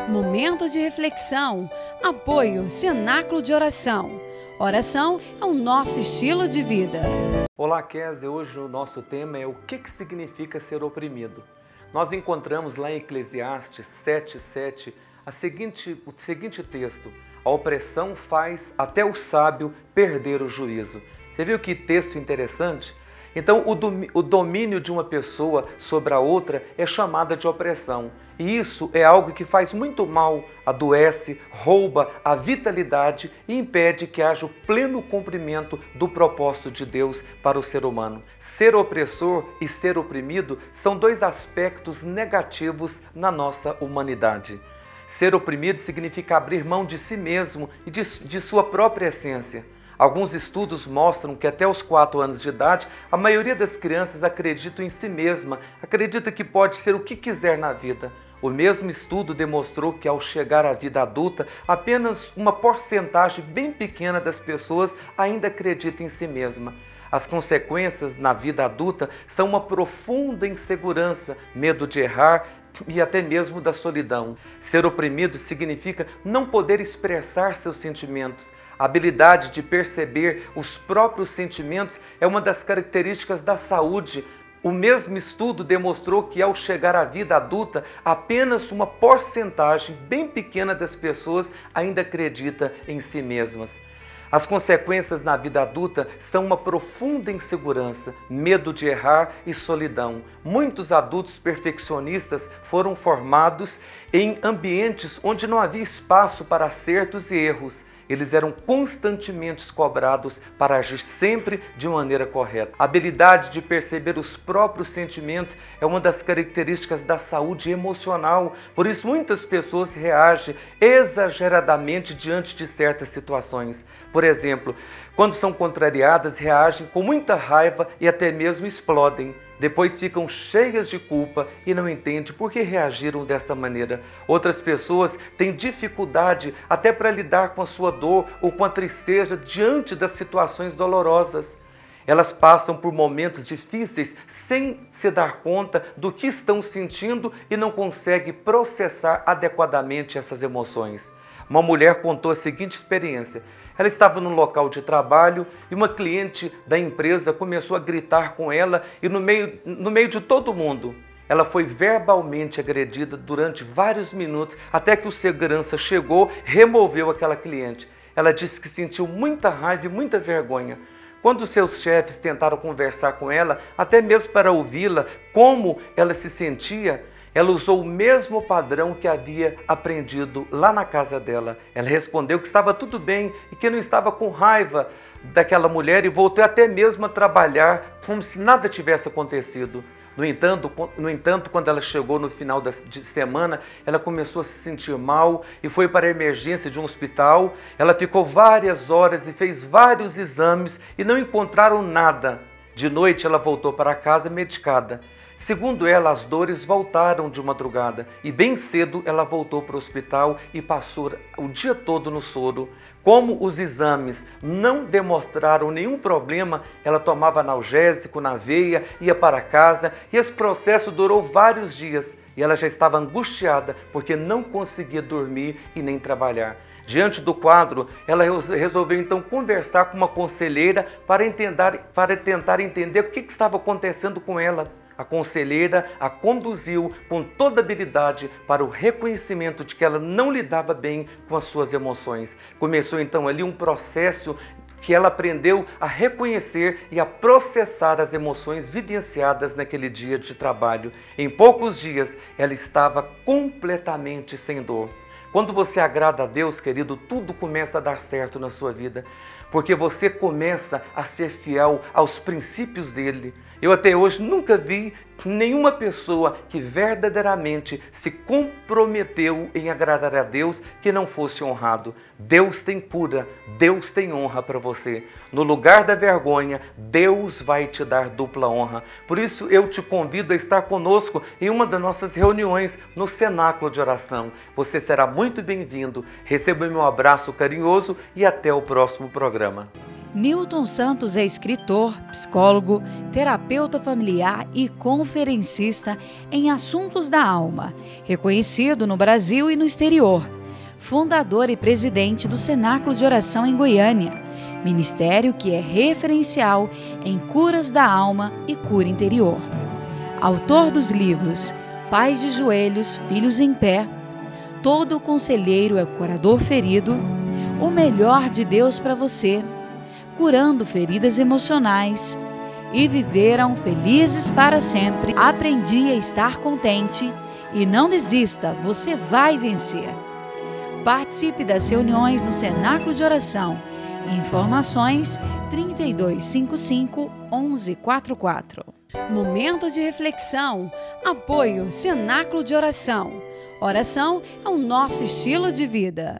Momento de reflexão. Apoio Cenáculo de Oração. Oração é o nosso estilo de vida. Olá, Kézia. Hoje o nosso tema é o que significa ser oprimido. Nós encontramos lá em Eclesiastes 7:7 o seguinte texto: a opressão faz até o sábio perder o juízo. Você viu que texto interessante? Então, o domínio de uma pessoa sobre a outra é chamada de opressão. E isso é algo que faz muito mal, adoece, rouba a vitalidade e impede que haja o pleno cumprimento do propósito de Deus para o ser humano. Ser opressor e ser oprimido são dois aspectos negativos na nossa humanidade. Ser oprimido significa abrir mão de si mesmo e de sua própria essência. Alguns estudos mostram que até os 4 anos de idade, a maioria das crianças acredita em si mesma, acredita que pode ser o que quiser na vida. O mesmo estudo demonstrou que ao chegar à vida adulta, apenas uma porcentagem bem pequena das pessoas ainda acredita em si mesma. As consequências na vida adulta são uma profunda insegurança, medo de errar e até mesmo da solidão. Ser oprimido significa não poder expressar seus sentimentos. A habilidade de perceber os próprios sentimentos é uma das características da saúde. O mesmo estudo demonstrou que ao chegar à vida adulta, apenas uma porcentagem bem pequena das pessoas ainda acredita em si mesmas. As consequências na vida adulta são uma profunda insegurança, medo de errar e solidão. Muitos adultos perfeccionistas foram formados em ambientes onde não havia espaço para acertos e erros. Eles eram constantemente cobrados para agir sempre de maneira correta. A habilidade de perceber os próprios sentimentos é uma das características da saúde emocional. Por isso, muitas pessoas reagem exageradamente diante de certas situações. Por exemplo, quando são contrariadas, reagem com muita raiva e até mesmo explodem. Depois ficam cheias de culpa e não entendem por que reagiram desta maneira. Outras pessoas têm dificuldade até para lidar com a sua dor ou com a tristeza diante das situações dolorosas. Elas passam por momentos difíceis sem se dar conta do que estão sentindo e não conseguem processar adequadamente essas emoções. Uma mulher contou a seguinte experiência. Ela estava num local de trabalho e uma cliente da empresa começou a gritar com ela e no meio de todo mundo. Ela foi verbalmente agredida durante vários minutos até que o segurança chegou, removeu aquela cliente. Ela disse que sentiu muita raiva e muita vergonha. Quando seus chefes tentaram conversar com ela, até mesmo para ouvi-la, como ela se sentia, ela usou o mesmo padrão que havia aprendido lá na casa dela. Ela respondeu que estava tudo bem e que não estava com raiva daquela mulher e voltou até mesmo a trabalhar como se nada tivesse acontecido. No entanto, quando ela chegou no final de semana, ela começou a se sentir mal e foi para a emergência de um hospital. Ela ficou várias horas e fez vários exames e não encontraram nada. De noite, ela voltou para casa medicada. Segundo ela, as dores voltaram de madrugada e bem cedo ela voltou para o hospital e passou o dia todo no soro. Como os exames não demonstraram nenhum problema, ela tomava analgésico na veia, ia para casa e esse processo durou vários dias e ela já estava angustiada porque não conseguia dormir e nem trabalhar. Diante do quadro, ela resolveu então conversar com uma conselheira para tentar entender o que estava acontecendo com ela. A conselheira a conduziu com toda habilidade para o reconhecimento de que ela não lidava bem com as suas emoções. Começou então ali um processo que ela aprendeu a reconhecer e a processar as emoções vivenciadas naquele dia de trabalho. Em poucos dias, ela estava completamente sem dor. Quando você agrada a Deus, querido, tudo começa a dar certo na sua vida, porque você começa a ser fiel aos princípios dele. Eu até hoje nunca vi nenhuma pessoa que verdadeiramente se comprometeu em agradar a Deus que não fosse honrado. Deus tem cura, Deus tem honra para você. No lugar da vergonha, Deus vai te dar dupla honra. Por isso eu te convido a estar conosco em uma das nossas reuniões no Cenáculo de Oração. Você será muito bem-vindo. Receba meu abraço carinhoso e até o próximo programa. Newton Santos é escritor, psicólogo, terapeuta familiar e conferencista em assuntos da alma, reconhecido no Brasil e no exterior. Fundador e presidente do Cenáculo de Oração em Goiânia, ministério que é referencial em curas da alma e cura interior. Autor dos livros Pais de Joelhos, Filhos em Pé, Todo Conselheiro é o Curador Ferido, O Melhor de Deus para Você, Curando Feridas Emocionais e Viveram Felizes para Sempre. Aprendi a estar contente e não desista, você vai vencer. Participe das reuniões no Cenáculo de Oração. Informações 3255 1144. Momento de reflexão. Apoio Cenáculo de Oração. Oração é o nosso estilo de vida.